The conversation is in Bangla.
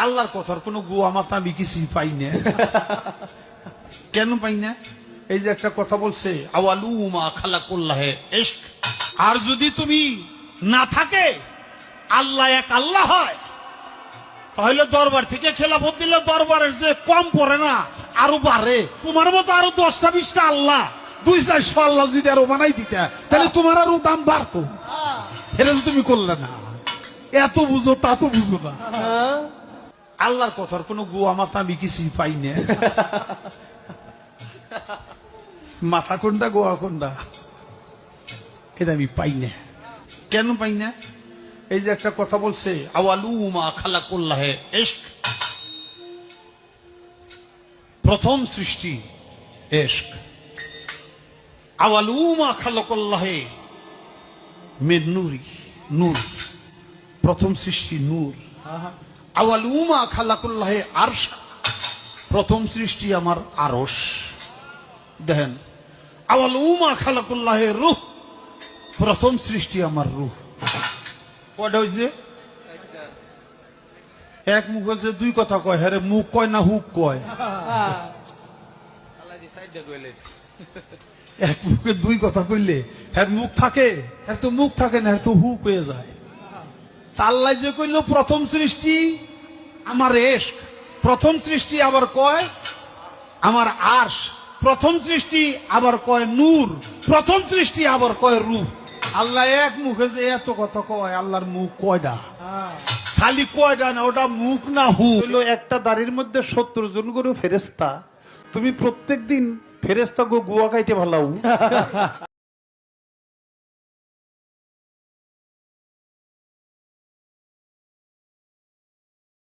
আল্লাহর কথার কোনো গুয়া মাথা আমি কিছুই পাই না। কেন পাই না? এই যে একটা কথা বলছে আওয়ালু মা খালাকুল্লাহে ইশক, আর যদি তুমি না থাকে আল্লাহ এক আল্লাহ হয়, তাহলে দরবার থেকে খেলাফত দিলে দরবারের যে কম পড়ে না আরো বাড়ে। তোমার মতো আরো 10টা 20টা আল্লাহ, 200-400 আল্লাহ যদি আরো বানাই দিতে, তাহলে তোমার আরো দাম বাড়তো। এটা তো তুমি করলে না। এত বুঝো তা তো বুঝো না। আল্লাহর কথার কোনো গুয়া মাথা আমি কিছুই পাই না। মাথা কোনটা গোয়া কোনটা এটা আমি পাই না। কেন পাই না? এই যে একটা কথা বলছে আওয়ালু মা খালাকুল্লাহে ইশক, প্রথম সৃষ্টি ইশক। আওয়ালু মা খালাকুল্লাহে মিন নূরি, নূর, প্রথম সৃষ্টি নূর। আওয়ালু মা খালাকুল্লাহে আরশ, প্রথম সৃষ্টি আমার আরশ। দেখেন, আওয়ালু মা খালাকুল্লাহে রূহ, প্রথম সৃষ্টি আমার রূহ। কয়টা হয়েছে? এক মুখ হয়েছে, দুই কথা কয়। হ্যাঁ, মুখ কয় না হুক কয়? এক মুখে দুই কথা কইলে হ্যাঁ মুখ থাকে, হ্যাঁ তো মুখ থাকে না, হ্যাঁ তো হুক হয়ে যায়। আল্লাহ যে কইল প্রথম সৃষ্টি আমার ইশক, প্রথম সৃষ্টি আবার কয় আমার আরশ, প্রথম সৃষ্টি আবার কয় নূর, প্রথম সৃষ্টি আবার কয় রূহ। আল্লাহ এক মুখে যে এত কথা কয়, আল্লাহর মুখ কয়টা? খালি কয়টা না, ওটা মুখ না হুক। একটা দাড়ির মধ্যে 70 জন করে ফেরেস্তা, তুমি প্রত্যেক দিন ফেরেস্তা গো গুয়া কাইটে ভালাও।